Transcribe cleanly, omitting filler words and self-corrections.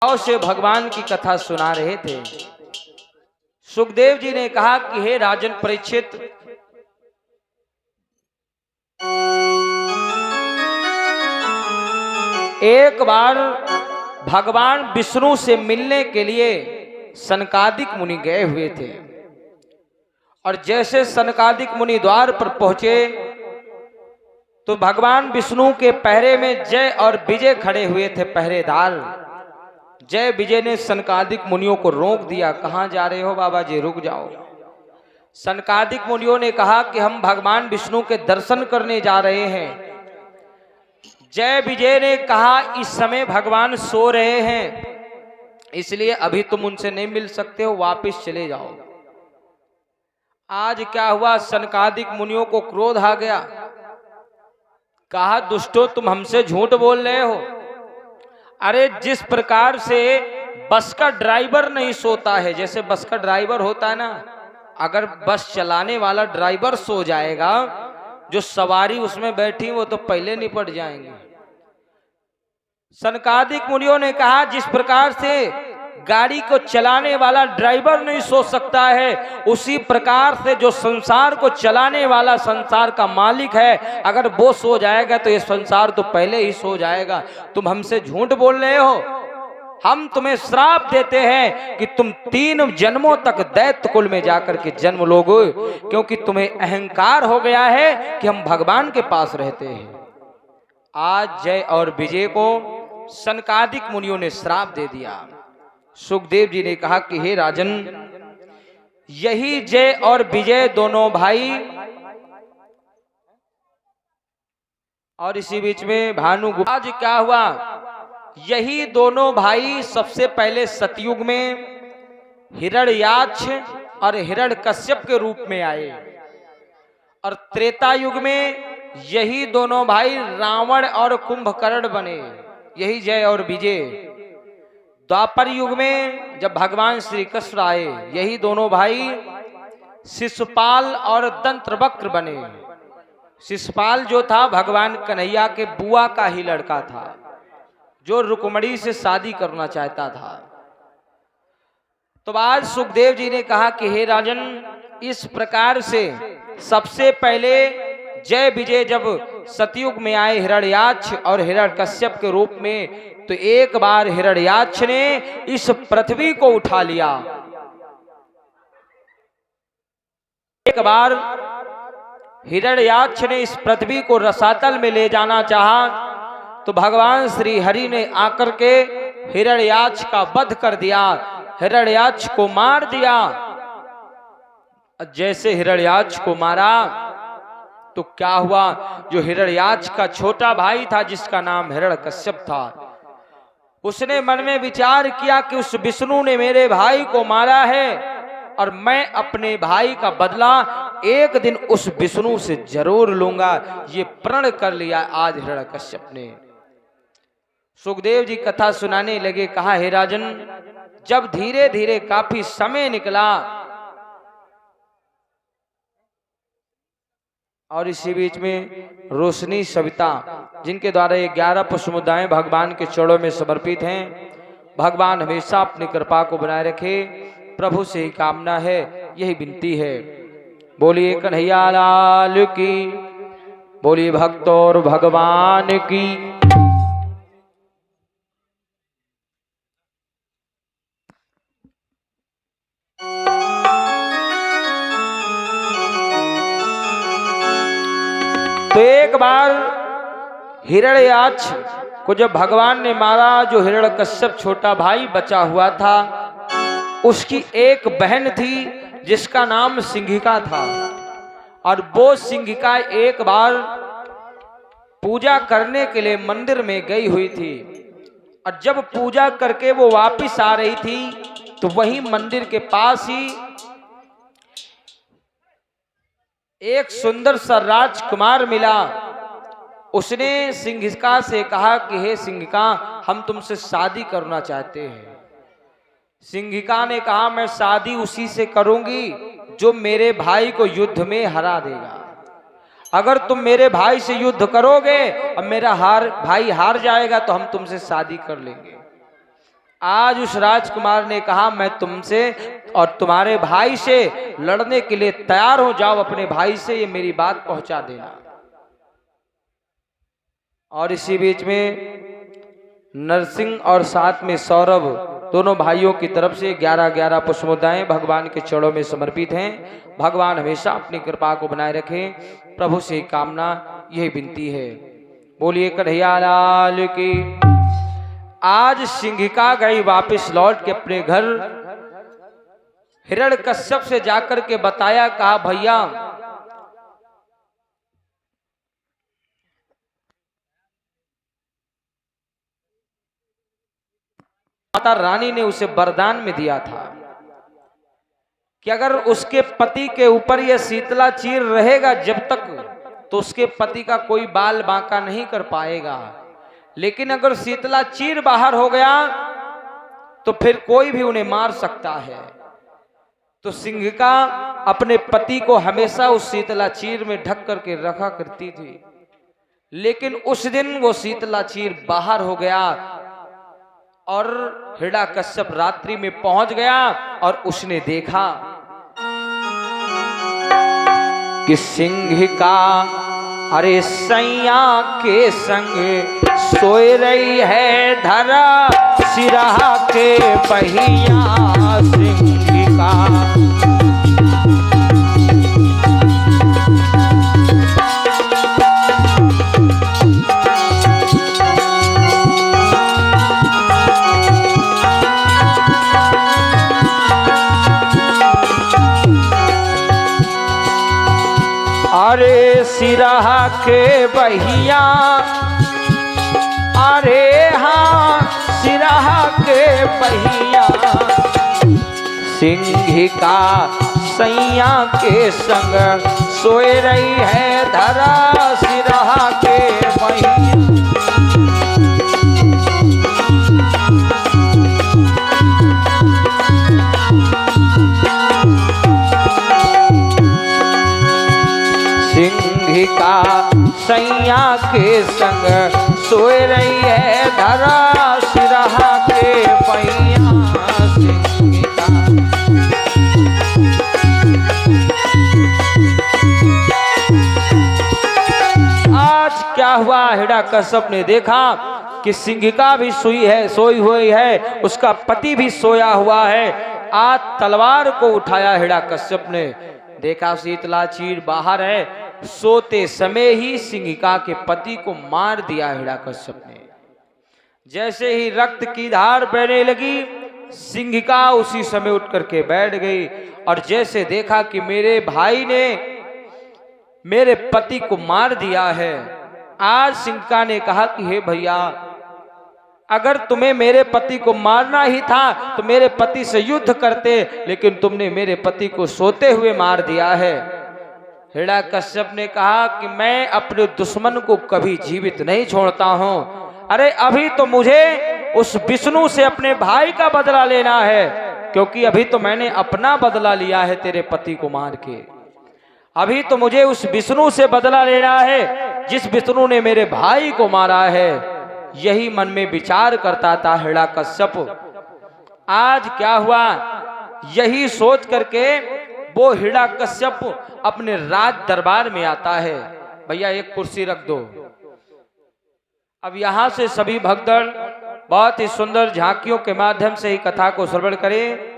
से भगवान की कथा सुना रहे थे। सुखदेव जी ने कहा कि हे राजन परीक्षित, एक बार भगवान विष्णु से मिलने के लिए सनकादिक मुनि गए हुए थे और जैसे सनकादिक मुनि द्वार पर पहुंचे तो भगवान विष्णु के पहरे में जय और विजय खड़े हुए थे, पहरेदार। जय विजय ने सनकादिक मुनियों को रोक दिया। कहां जा रहे हो बाबा जी, रुक जाओ। सनकादिक मुनियों ने कहा कि हम भगवान विष्णु के दर्शन करने जा रहे हैं। जय विजय ने कहा इस समय भगवान सो रहे हैं, इसलिए अभी तुम उनसे नहीं मिल सकते हो, वापस चले जाओ। आज क्या हुआ, सनकादिक मुनियों को क्रोध आ गया। कहा दुष्टो, तुम हमसे झूठ बोल रहे हो। अरे जिस प्रकार से बस का ड्राइवर नहीं सोता है, जैसे बस का ड्राइवर होता है ना, अगर बस चलाने वाला ड्राइवर सो जाएगा, जो सवारी उसमें बैठी वो तो पहले निपट जाएंगे। सनकादिक मुनियों ने कहा जिस प्रकार से गाड़ी को चलाने वाला ड्राइवर नहीं सो सकता है, उसी प्रकार से जो संसार को चलाने वाला संसार का मालिक है, अगर वो सो जाएगा तो ये संसार तो पहले ही सो जाएगा। तुम हमसे झूठ बोल रहे हो। हम तुम्हें श्राप देते हैं कि तुम 3 जन्मों तक दैत्य कुल में जाकर के जन्म लोगे, क्योंकि तुम्हें अहंकार हो गया है कि हम भगवान के पास रहते हैं। आज जय और विजय को सनकादिक मुनियों ने श्राप दे दिया। सुखदेव जी ने कहा कि हे राजन, यही जय और विजय दोनों भाई, और इसी बीच में भानुगुप्त। आज क्या हुआ, यही दोनों भाई सबसे पहले सतयुग में हिरण्याक्ष और हिरण्यकश्यप के रूप में आए, और त्रेता युग में यही दोनों भाई रावण और कुंभकर्ण बने। यही जय और विजय। द्वापर युग में जब भगवान श्री कृष्ण आए, यही दोनों भाई शिशुपाल और दंत्रवक्र बने। शिशुपाल जो था भगवान कन्हैया के बुआ का ही लड़का था, जो रुक्मणी से शादी करना चाहता था। तो आज सुखदेव जी ने कहा कि हे राजन, इस प्रकार से सबसे पहले जय विजय जब सतयुग में आए हिरण्याक्ष और हिरण्यकश्यप के रूप में, तो एक बार हिरण्याक्ष ने इस पृथ्वी को उठा लिया। एक बार हिरण्याक्ष ने इस पृथ्वी को रसातल में ले जाना चाहा, तो भगवान श्री हरि ने आकर के हिरण्याक्ष का वध कर दिया, हिरण्याक्ष को मार दिया। जैसे हिरण्याक्ष को मारा तो क्या हुआ, जो हिरण्याक्ष का छोटा भाई था जिसका नाम हिरण्यकश्यप था, उसने मन में विचार किया कि उस विष्णु ने मेरे भाई को मारा है और मैं अपने भाई का बदला एक दिन उस विष्णु से जरूर लूंगा। ये प्रण कर लिया आज हिरण्यकश्यप ने। सुखदेव जी कथा सुनाने लगे। कहा हे राजन, जब धीरे धीरे काफी समय निकला और इसी बीच में रोशनी सविता, जिनके द्वारा ये 11 पुष्पमुद्राएं भगवान के चरणों में समर्पित हैं, भगवान हमेशा अपनी कृपा को बनाए रखे, प्रभु से ही कामना है, यही विनती है। बोलिए कन्हैया लाल की, बोलिए भक्त और भगवान की। तो एक बार हिरण्याक्ष को जब भगवान ने मारा, जो हिरण्यकश्यप छोटा भाई बचा हुआ था, उसकी एक बहन थी जिसका नाम सिंहिका था, और वो सिंहिका एक बार पूजा करने के लिए मंदिर में गई हुई थी, और जब पूजा करके वो वापस आ रही थी तो वही मंदिर के पास ही एक सुंदर सा राजकुमार मिला। उसने सिंहिका से कहा कि हे सिंहिका, हम तुमसे शादी करना चाहते हैं। सिंहिका ने कहा मैं शादी उसी से करूंगी जो मेरे भाई को युद्ध में हरा देगा। अगर तुम मेरे भाई से युद्ध करोगे और मेरा भाई हार जाएगा तो हम तुमसे शादी कर लेंगे। आज उस राजकुमार ने कहा मैं तुमसे और तुम्हारे भाई से लड़ने के लिए तैयार हो जाओ, अपने भाई से ये मेरी बात पहुंचा देना। और इसी बीच में नरसिंह और साथ में सौरभ दोनों भाइयों की तरफ से 11-11 पुष्पोदाएं भगवान के चरणों में समर्पित हैं। भगवान हमेशा अपनी कृपा को बनाए रखें, प्रभु से कामना यही विनती है। बोलिए कन्हैया लाल की। आज सिंहिका गई वापस लौट के अपने घर। हिरण्यकश्यप से जाकर के बताया, कहा भैया माता रानी ने उसे वरदान में दिया था कि अगर उसके पति के ऊपर यह शीतला चीर रहेगा जब तक, तो उसके पति का कोई बाल बांका नहीं कर पाएगा। लेकिन अगर शीतला चीर बाहर हो गया तो फिर कोई भी उन्हें मार सकता है। तो सिंहिका अपने पति को हमेशा उस शीतला चीर में ढक करके रखा करती थी। लेकिन उस दिन वो शीतला चीर बाहर हो गया और हिरण्यकश्यप रात्रि में पहुंच गया और उसने देखा कि सिंहिका अरे सैया के संग सोए रही है धरा सिरहा के पहिया। सिंहिका अरे सिरहा के बहिया, अरे हाँ सिरहा के बहिया। सिंहिका सैया के संग सोए रही है धरा सिरहा के बहिया। सिंहिका सैया के संग सोए रही है धरा सिरहा के पहिया। सिंहिका आज क्या हुआ, हिरण्यकश्यप ने देखा कि सिंहिका भी सोई हुई है, उसका पति भी सोया हुआ है। आज तलवार को उठाया हिरण्यकश्यप ने, देखा शीतला चीर बाहर है। सोते समय ही सिंहिका के पति को मार दिया हिरण्यकश्यप ने। जैसे ही रक्त की धार बहने लगी, सिंहिका उसी समय उठ करके बैठ गई और जैसे देखा कि मेरे भाई ने मेरे पति को मार दिया है। आज सिंहिका ने कहा कि हे भैया, अगर तुम्हें मेरे पति को मारना ही था तो मेरे पति से युद्ध करते, लेकिन तुमने मेरे पति को सोते हुए मार दिया है। हिरण्यकश्यप ने कहा कि मैं अपने दुश्मन को कभी जीवित नहीं छोड़ता हूं। अरे अभी तो मुझे उस विष्णु से अपने भाई का बदला लेना है, क्योंकि अभी तो मैंने अपना बदला लिया है तेरे पति को मार के। अभी तो मुझे उस विष्णु से बदला लेना है जिस विष्णु ने मेरे भाई को मारा है। यही मन में विचार करता था हिरण्यकश्यप। आज क्या हुआ, यही सोच करके वो हिरण्यकश्यप अपने राज दरबार में आता है। भैया एक कुर्सी रख दो। अब यहाँ से सभी भक्तगण बहुत ही सुंदर झांकियों के माध्यम से ही कथा को श्रवण करें।